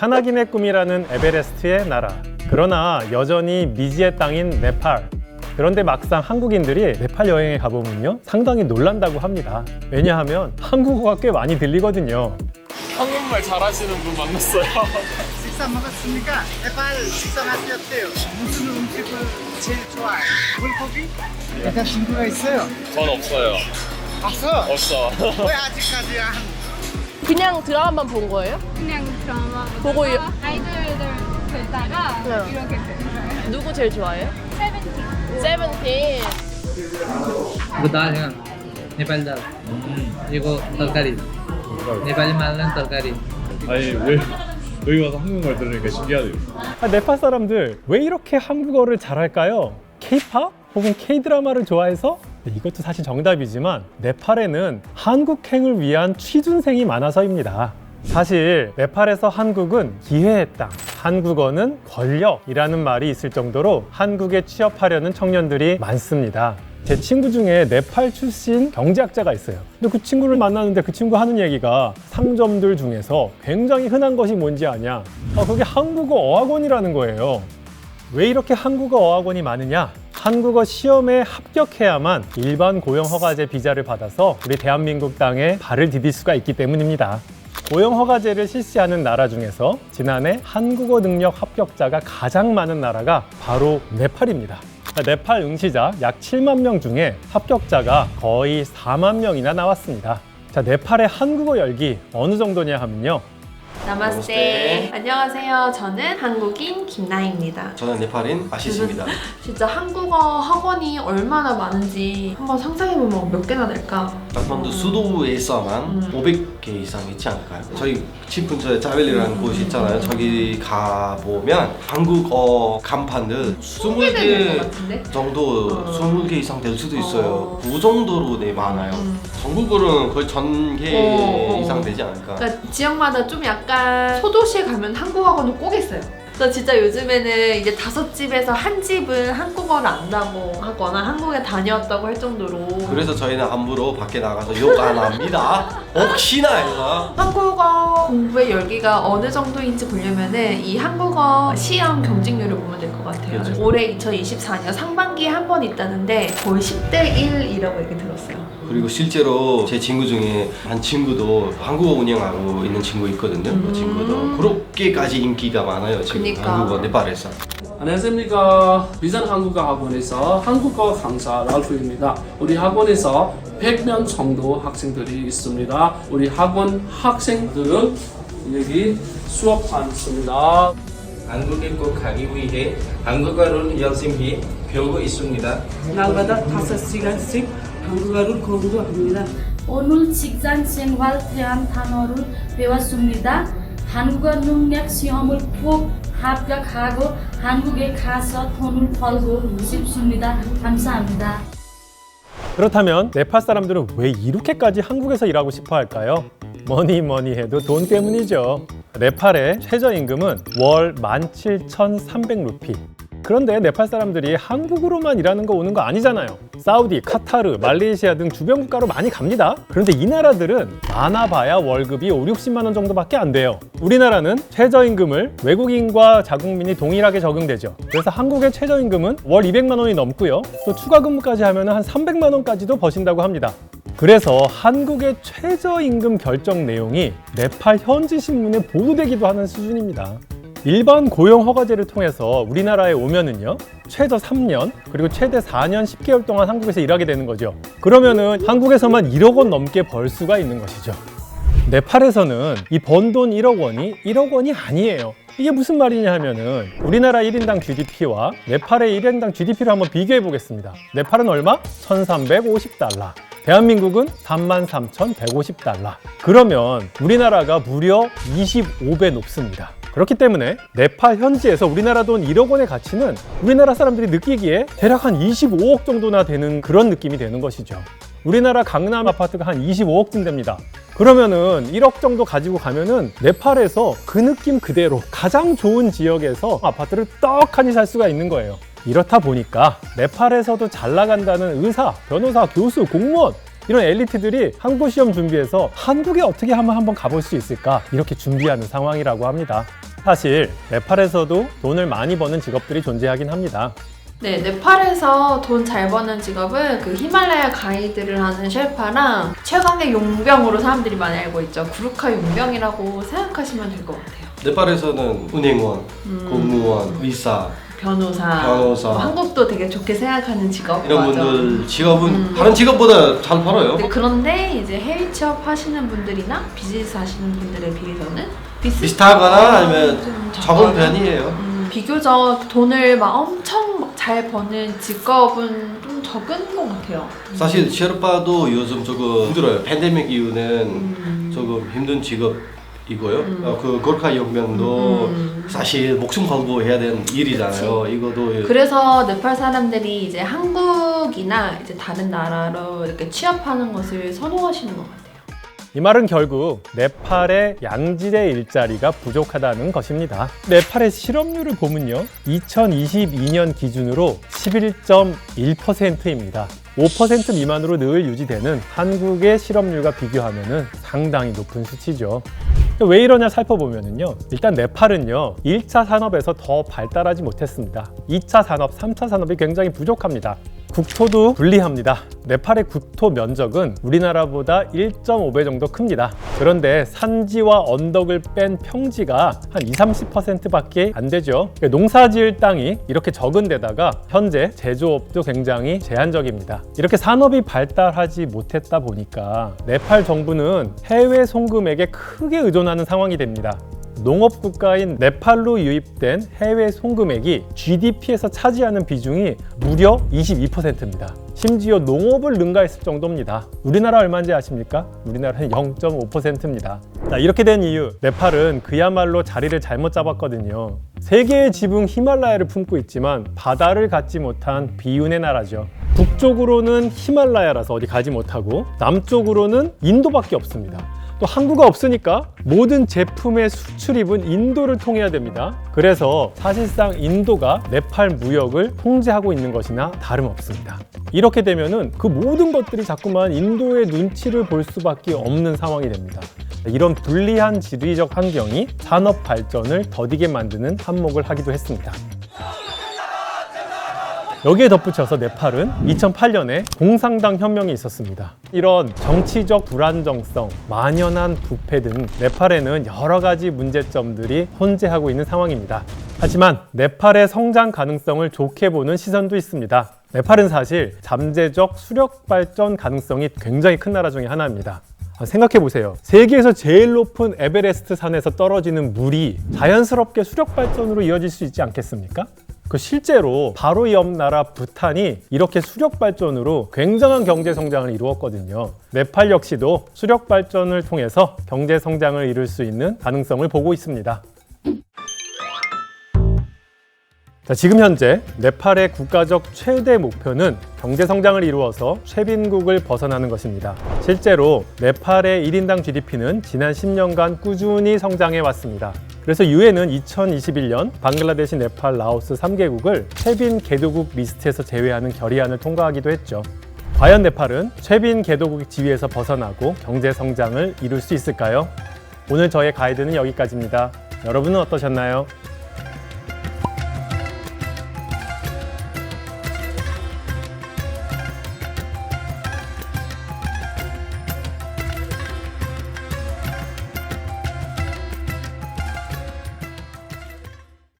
산악인의 꿈이라는 에베레스트의 나라. 그러나 여전히 미지의 땅인 네팔. 그런데 막상 한국인들이 네팔 여행에 가보면요, 상당히 놀란다고 합니다. 왜냐하면 한국어가 꽤 많이 들리거든요. 한국말 잘하시는 분 만났어요. 식사 먹었습니까? 네팔 식사 맛이 어때요? 무슨 음식을 제일 좋아해? 물고기? 약간 친구가 있어요? 전 없어요. 없어? 없어. 왜 아직까지 안? 그냥 드라마만 본 거예요? 그냥 드라마 보고 아이돌들 보다가 네. 이렇게 됐어요. 누구 제일 좋아해요? 세븐틴. 세븐틴. 이거 다양 नेपाली दाल 이거 तरकारी नेपाली 말은 तरकारी 아니 왜 여기 와서 한국말 들으니까 신기하네요. 네팔 사람들 왜 이렇게 한국어를 잘할까요? K-팝 혹은 K-드라마를 좋아해서? 네, 이것도 사실 정답이지만 네팔에는 한국행을 위한 취준생이 많아서입니다. 사실 네팔에서 한국은 기회의 땅, 한국어는 권력이라는 말이 있을 정도로 한국에 취업하려는 청년들이 많습니다. 제 친구 중에 네팔 출신 경제학자가 있어요. 근데 그 친구를 만났는데 그 친구 하는 얘기가 상점들 중에서 굉장히 흔한 것이 뭔지 아냐? 그게 한국어 어학원이라는 거예요. 왜 이렇게 한국어 어학원이 많으냐? 한국어 시험에 합격해야만 일반 고용 허가제 비자를 받아서 우리 대한민국 땅에 발을 디딜 수가 있기 때문입니다. 고용 허가제를 실시하는 나라 중에서 지난해 한국어 능력 합격자가 가장 많은 나라가 바로 네팔입니다. 네팔 응시자 약 7만 명 중에 합격자가 거의 4만 명이나 나왔습니다. 자, 네팔의 한국어 열기 어느 정도냐 하면요. 나마스테. 안녕하세요. 저는 한국인 김나희입니다. 저는 네팔인 아시시입니다. 진짜 한국어 학원이 얼마나 많은지 한번 상상해보면 몇 개나 될까? 카트만두 수도에서만 500개 이상 있지 않을까요? 저희 집 근처에 짜벨리라는 곳이 있잖아요. 저기 가보면 한국어 간판들 20개 되는 것 같은데? 20개 정도 20개 이상 될 수도 있어요. 그 정도로 많아요. 전국으로는 거의 1000개 이상 되지 않을까. 그러니까 지역마다 좀 약간 소도시에 가면 한국 학원을 꼭 있어요. 그래서 진짜 요즘에는 이제 5집에서 한 집은 한국어를 안다고 하거나 한국에 다녀왔다고 할 정도로 그래서 저희는 함부로 밖에 나가서 욕 안 합니다. 혹시나 해서. 한국어 공부의 열기가 어느 정도인지 보려면은 이 한국어 시험 경쟁률을 보면 될 것 같아요. 그렇죠. 올해 2024년 상반기에 한 번 있다는데 거의 10대 1이라고 얘기 들었어요. 그리고 실제로 제 친구 중에 한 친구도 한국어 운영하고 있는 친구 있거든요. 그 친구도 그렇게까지 인기가 많아요. 지금 그러니까. 한국어 네팔에서. 안녕하십니까. 비전 한국어 학원에서 한국어 강사 랄프입니다. 우리 학원에서 100명 정도 학생들이 있습니다. 우리 학원 학생들은 여기 수업하겠습니다. 한국에 꼭 가기 위해 한국어를 열심히 배우고 있습니다. 날마다 5시간씩 한국어를 공부합니다. 오늘 직장 생활 대한 단어를 배웠습니다. 한국어 능력 시험을 꼭 합격하고 한국에 가서 돈을 벌고 싶습니다. 감사합니다. 그렇다면 네팔 사람들은 왜 이렇게까지 한국에서 일하고 싶어 할까요? 뭐니 해도 돈 때문이죠. 네팔의 최저임금은 월 17,300루피. 그런데 네팔 사람들이 한국으로만 일하는 거 오는 거 아니잖아요. 사우디, 카타르, 말레이시아 등 주변 국가로 많이 갑니다. 그런데 이 나라들은 많아봐야 월급이 50-60만 원 정도밖에 안 돼요. 우리나라는 최저임금을 외국인과 자국민이 동일하게 적용되죠. 그래서 한국의 최저임금은 월 200만 원이 넘고요. 또 추가 근무까지 하면 한 300만 원까지도 버신다고 합니다. 그래서 한국의 최저임금 결정 내용이 네팔 현지 신문에 보도되기도 하는 수준입니다. 일반 고용 허가제를 통해서 우리나라에 오면은요, 최저 3년 그리고 최대 4년 10개월 동안 한국에서 일하게 되는 거죠. 그러면은 한국에서만 1억 원 넘게 벌 수가 있는 것이죠. 네팔에서는 이 번 돈 1억 원이 1억 원이 아니에요. 이게 무슨 말이냐 하면은 우리나라 1인당 GDP와 네팔의 1인당 GDP를 한번 비교해 보겠습니다. 네팔은 얼마? 1,350달러. 대한민국은 33,150달러. 그러면 우리나라가 무려 25배 높습니다. 그렇기 때문에 네팔 현지에서 우리나라 돈 1억 원의 가치는 우리나라 사람들이 느끼기에 대략 한 25억 정도나 되는 그런 느낌이 되는 것이죠. 우리나라 강남 아파트가 한 25억쯤 됩니다. 그러면은 1억 정도 가지고 가면은 네팔에서 그 느낌 그대로 가장 좋은 지역에서 아파트를 떡하니 살 수가 있는 거예요. 이렇다 보니까 네팔에서도 잘 나간다는 의사, 변호사, 교수, 공무원 이런 엘리트들이 한국 시험 준비해서 한국에 어떻게 하면 한번 가볼 수 있을까 이렇게 준비하는 상황이라고 합니다. 사실 네팔에서도 돈을 많이 버는 직업들이 존재하긴 합니다. 네, 네팔에서 돈 잘 버는 직업은 그 히말라야 가이드를 하는 셰파랑 최강의 용병으로 사람들이 많이 알고 있죠. 구르카 용병이라고 생각하시면 될 것 같아요. 네팔에서는 은행원, 공무원, 의사, 변호사. 뭐 한국도 되게 좋게 생각하는 직업. 이런 맞아. 분들 직업은 다른 직업보다 잘 벌어요. 네, 그런데 이제 해외 취업 하시는 분들이나 비즈니스 하시는 분들에 비해서는 비슷하거나 아니면 좀 적은 편이에요. 비교적 돈을 막 엄청 잘 버는 직업은 좀 적은 것 같아요. 사실 셰르파도 요즘 조금 힘들어요. 팬데믹 이후는 조금 힘든 직업이고요. 그 고르카 용병도 사실 목숨 걸고 해야 되는 일이잖아요. 이것도 그래서 네팔 사람들이 이제 한국이나 이제 다른 나라로 이렇게 취업하는 것을 선호하시는 것 같아요. 이 말은 결국 네팔의 양질의 일자리가 부족하다는 것입니다. 네팔의 실업률을 보면요, 2022년 기준으로 11.1%입니다. 5% 미만으로 늘 유지되는 한국의 실업률과 비교하면 상당히 높은 수치죠. 왜 이러냐 살펴보면요, 일단 네팔은요 1차 산업에서 더 발달하지 못했습니다. 2차 산업, 3차 산업이 굉장히 부족합니다. 국토도 불리합니다. 네팔의 국토 면적은 우리나라보다 1.5배 정도 큽니다. 그런데 산지와 언덕을 뺀 평지가 한 20-30%밖에 안 되죠. 농사 지을 땅이 이렇게 적은 데다가 현재 제조업도 굉장히 제한적입니다. 이렇게 산업이 발달하지 못했다 보니까 네팔 정부는 해외 송금액에 크게 의존하는 상황이 됩니다. 농업 국가인 네팔로 유입된 해외 송금액이 GDP에서 차지하는 비중이 무려 22%입니다. 심지어 농업을 능가했을 정도입니다. 우리나라 얼마인지 아십니까? 우리나라는 0.5%입니다. 자, 이렇게 된 이유, 네팔은 그야말로 자리를 잘못 잡았거든요. 세계의 지붕 히말라야를 품고 있지만 바다를 갖지 못한 비운의 나라죠. 북쪽으로는 히말라야라서 어디 가지 못하고 남쪽으로는 인도밖에 없습니다. 또 항구가 없으니까 모든 제품의 수출입은 인도를 통해야 됩니다. 그래서 사실상 인도가 네팔 무역을 통제하고 있는 것이나 다름없습니다. 이렇게 되면은 그 모든 것들이 자꾸만 인도의 눈치를 볼 수밖에 없는 상황이 됩니다. 이런 불리한 지리적 환경이 산업 발전을 더디게 만드는 한몫을 하기도 했습니다. 여기에 덧붙여서 네팔은 2008년에 공산당 혁명이 있었습니다. 이런 정치적 불안정성, 만연한 부패 등 네팔에는 여러 가지 문제점들이 혼재하고 있는 상황입니다. 하지만 네팔의 성장 가능성을 좋게 보는 시선도 있습니다. 네팔은 사실 잠재적 수력 발전 가능성이 굉장히 큰 나라 중에 하나입니다. 생각해 보세요. 세계에서 제일 높은 에베레스트 산에서 떨어지는 물이 자연스럽게 수력 발전으로 이어질 수 있지 않겠습니까? 실제로 바로 옆 나라 부탄이 이렇게 수력 발전으로 굉장한 경제 성장을 이루었거든요. 네팔 역시도 수력 발전을 통해서 경제 성장을 이룰 수 있는 가능성을 보고 있습니다. 자, 지금 현재 네팔의 국가적 최대 목표는 경제 성장을 이루어서 최빈국을 벗어나는 것입니다. 실제로 네팔의 1인당 GDP는 지난 10년간 꾸준히 성장해 왔습니다. 그래서 유엔은 2021년 방글라데시, 네팔, 라오스 3개국을 최빈 개도국 리스트에서 제외하는 결의안을 통과하기도 했죠. 과연 네팔은 최빈 개도국 지위에서 벗어나고 경제 성장을 이룰 수 있을까요? 오늘 저의 가이드는 여기까지입니다. 여러분은 어떠셨나요?